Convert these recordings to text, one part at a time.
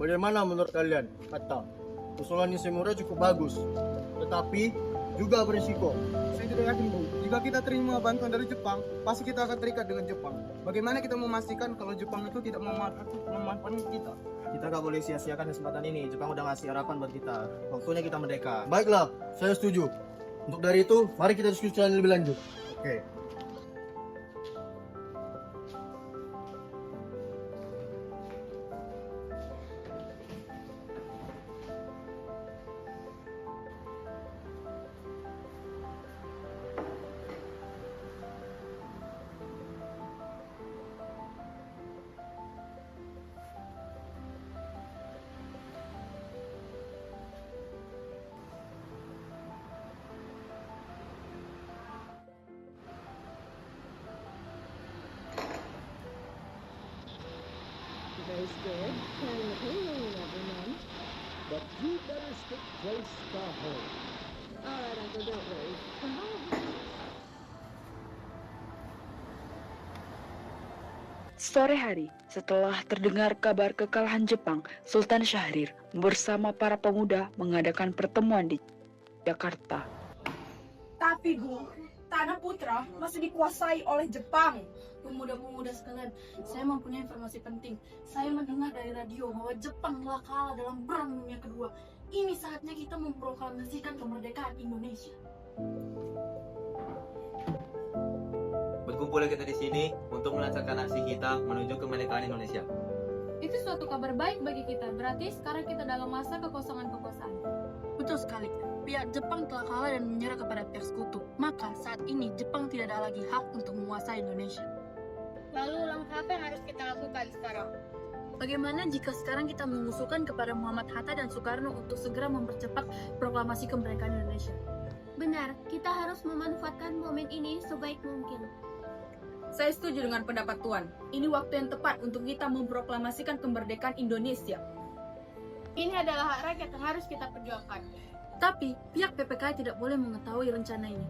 Bagaimana menurut kalian? Kata, usulan Nishimura cukup bagus, tetapi juga berisiko. Saya tidak yakin, Bung. Jika kita terima bantuan dari Jepang, pasti kita akan terikat dengan Jepang. Bagaimana kita memastikan kalau Jepang itu tidak memanfaatkan kita? Kita gak boleh sia-siakan kesempatan ini. Jepang udah ngasih harapan buat kita. Waktunya kita merdeka. Baiklah, saya setuju. Untuk dari itu, mari kita diskusikan lebih lanjut. Oke. Very scared, carrying a payload every man. But you better stick close to home. All right, Uncle, don't worry. Sore hari, setelah terdengar kabar kekalahan Jepang, Sultan Syahrir bersama para pemuda mengadakan pertemuan di Jakarta. Tapi Bu, Tanah Putra masih dikuasai oleh Jepang. Pemuda-pemuda sekalian, saya mempunyai informasi penting. Saya mendengar dari radio bahwa Jepang telah kalah dalam Perang Dunia Kedua. Ini saatnya kita memproklamasikan kemerdekaan Indonesia. Berkumpullah kita di sini untuk melancarkan aksi kita menuju kemerdekaan Indonesia. Itu suatu kabar baik bagi kita. Berarti sekarang kita dalam masa kekosongan-kekuasaan. Betul sekali. Pihak Jepang telah kalah dan menyerah kepada pihak sekutu. Maka saat ini Jepang tidak ada lagi hak untuk menguasai Indonesia. Lalu langkah apa yang harus kita lakukan sekarang? Bagaimana jika sekarang kita mengusulkan kepada Muhammad Hatta dan Soekarno untuk segera mempercepat proklamasi kemerdekaan Indonesia? Benar, kita harus memanfaatkan momen ini sebaik mungkin. Saya setuju dengan pendapat Tuan. Ini waktu yang tepat untuk kita memproklamasikan kemerdekaan Indonesia. Ini adalah hak rakyat yang harus kita perjuangkan. Tapi pihak PPKI tidak boleh mengetahui rencana ini.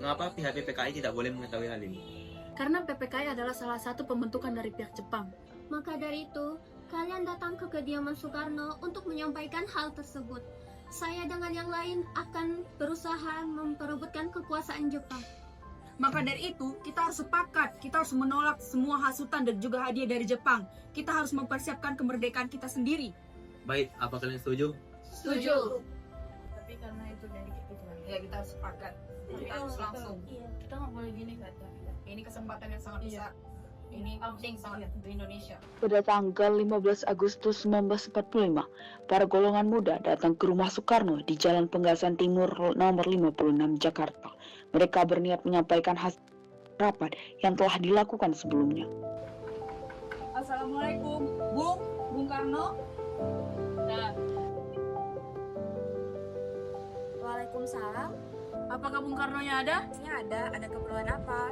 Mengapa pihak PPKI tidak boleh mengetahui hal ini? Karena PPKI adalah salah satu pembentukan dari pihak Jepang. Maka dari itu, kalian datang ke kediaman Soekarno untuk menyampaikan hal tersebut. Saya dengan yang lain akan berusaha memperebutkan kekuasaan Jepang. Maka dari itu, kita harus sepakat. Kita harus menolak semua hasutan dan juga hadiah dari Jepang. Kita harus mempersiapkan kemerdekaan kita sendiri. Baik, apa kalian setuju? Setuju. Tapi karena itu dari kita, ya kita harus sepakat. Kita harus langsung. Kita nggak boleh gini kata. Ini kesempatan yang sangat besar. Ini penting sangat untuk Indonesia. Pada tanggal 15 Agustus 1945, para golongan muda datang ke rumah Soekarno di Jalan Penggasan Timur nomor 56 Jakarta. Mereka berniat menyampaikan hasil rapat yang telah dilakukan sebelumnya. Assalamualaikum, Bung Karno. Waalaikumsalam. Apakah Bung Karnonya ada? Ya ada keperluan apa?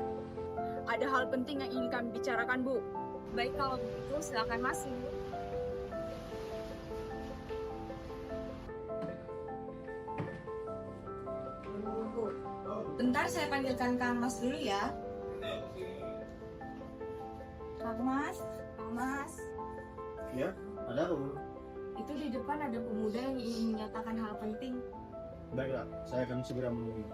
Ada hal penting yang ingin kami bicarakan, Bu. Baik kalau begitu silakan masuk. Bentar saya panggilkan Kang Mas dulu ya. Kang Mas. Ya, ada apa, Bu? Itu di depan ada pemuda yang ingin menyatakan hal penting. Baiklah, saya akan segera menunggu.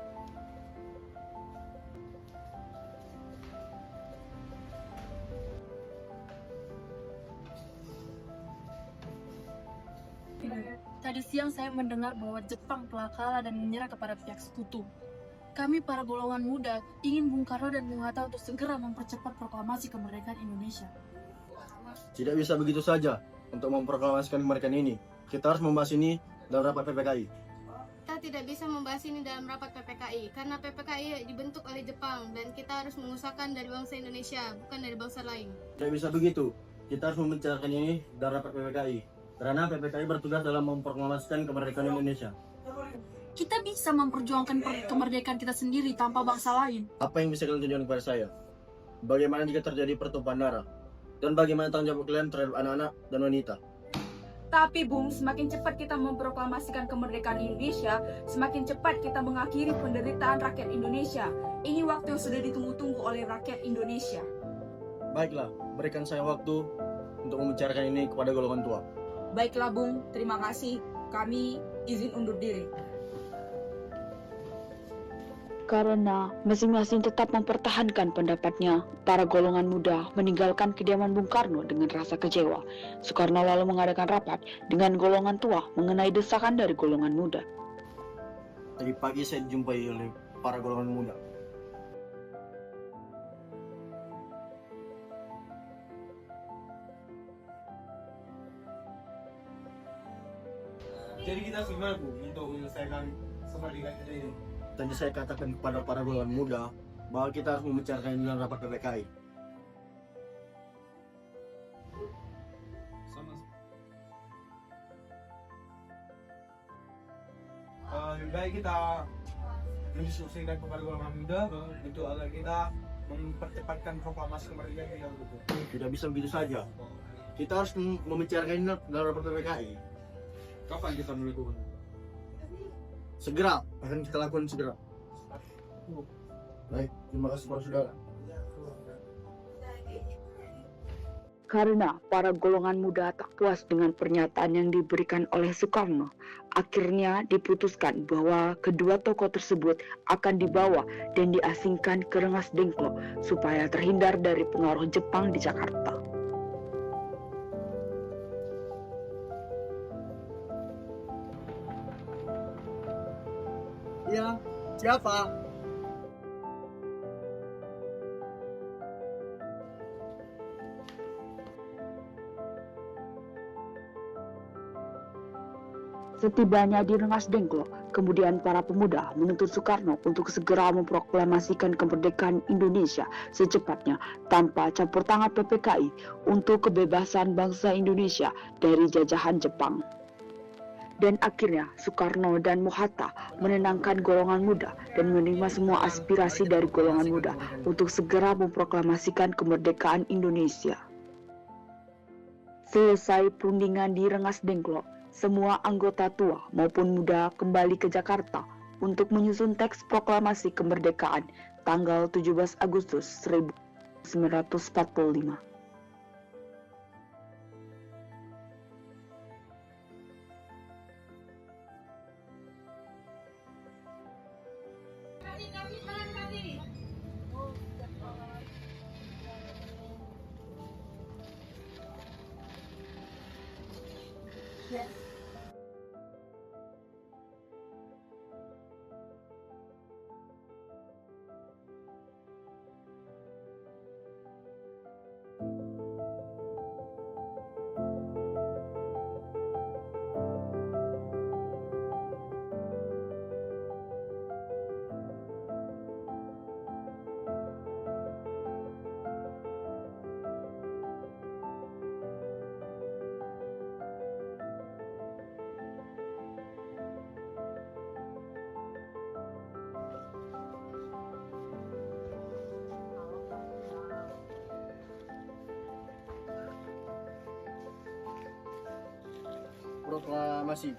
Tadi siang saya mendengar bahwa Jepang telah kalah dan menyerah kepada pihak sekutu. Kami para golongan muda ingin Bung Karno dan Bung Hatta untuk segera mempercepat proklamasi kemerdekaan Indonesia. Tidak bisa begitu saja untuk memproklamasikan kemerdekaan ini. Kita harus membahas ini dalam rapat PPKI. Kita tidak bisa membahas ini dalam rapat PPKI karena PPKI dibentuk oleh Jepang dan kita harus mengusahakan dari bangsa Indonesia, bukan dari bangsa lain. Tidak bisa begitu. Kita harus membicarakan ini dalam rapat PPKI. Karena PPKI bertugas dalam memproklamasikan kemerdekaan Indonesia. Kita bisa memperjuangkan kemerdekaan kita sendiri tanpa bangsa lain. Apa yang bisa kalian tunjukkan kepada saya? Bagaimana jika terjadi pertumpahan darah? Dan bagaimana tanggung jawab kalian terhadap anak-anak dan wanita? Tapi Bung, semakin cepat kita memproklamasikan kemerdekaan Indonesia, semakin cepat kita mengakhiri penderitaan rakyat Indonesia. Ini waktu yang sudah ditunggu-tunggu oleh rakyat Indonesia. Baiklah, berikan saya waktu untuk membicarakan ini kepada golongan tua. Baiklah Bung, terima kasih. Kami izin undur diri. Karena masing-masing tetap mempertahankan pendapatnya, para golongan muda meninggalkan kediaman Bung Karno dengan rasa kecewa. Soekarno lalu mengadakan rapat dengan golongan tua mengenai desakan dari golongan muda. Tadi pagi saya dijumpai oleh para golongan muda. Jadi kita gimana Bu untuk menyelesaikan kemerdekaan kita ini? Tadi saya katakan kepada para golongan muda bahwa kita harus membicarakan ini dalam rapat PPKI. Sama. Lebih baik kita mendiskusikan kepada golongan muda untuk agar kita mempercepatkan proklamasi kemerdekaan kita gitu. Tidak bisa begitu saja. Kita harus membicarakan ini dalam rapat PPKI. Kapan kita melakukan? Segera, akan kita lakukan segera. Baik, terima kasih para saudara. Karena para golongan muda tak puas dengan pernyataan yang diberikan oleh Soekarno, akhirnya diputuskan bahwa kedua tokoh tersebut akan dibawa dan diasingkan ke Rengas Dengklok supaya terhindar dari pengaruh Jepang di Jakarta. Iya, siapa? Setibanya di Rengas Dengklok, kemudian para pemuda menuntut Soekarno untuk segera memproklamasikan kemerdekaan Indonesia secepatnya tanpa campur tangan PPKI untuk kebebasan bangsa Indonesia dari jajahan Jepang. Dan akhirnya Soekarno dan Mohatta menenangkan golongan muda dan menerima semua aspirasi dari golongan muda untuk segera memproklamasikan kemerdekaan Indonesia. Selesai perundingan di Rengas Dengklok, semua anggota tua maupun muda kembali ke Jakarta untuk menyusun teks proklamasi kemerdekaan tanggal 17 Agustus 1945. Proklamasi.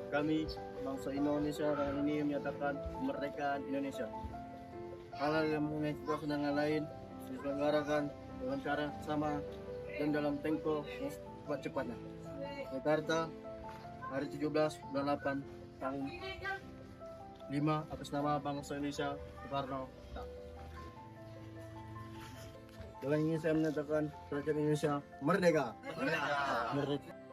Kami, bangsa Indonesia, hari ini menyatakan kemerdekaan Indonesia. Hal yang mengenai kesenangan lain diselenggarakan dengan cara sama dan dalam tempo yang cepat-cepatnya. Jakarta, hari 17 bulan 8 tahun 5 atas nama bangsa Indonesia Soekarno. Dalam ini saya menyatakan rakyat Indonesia merdeka. Merdeka.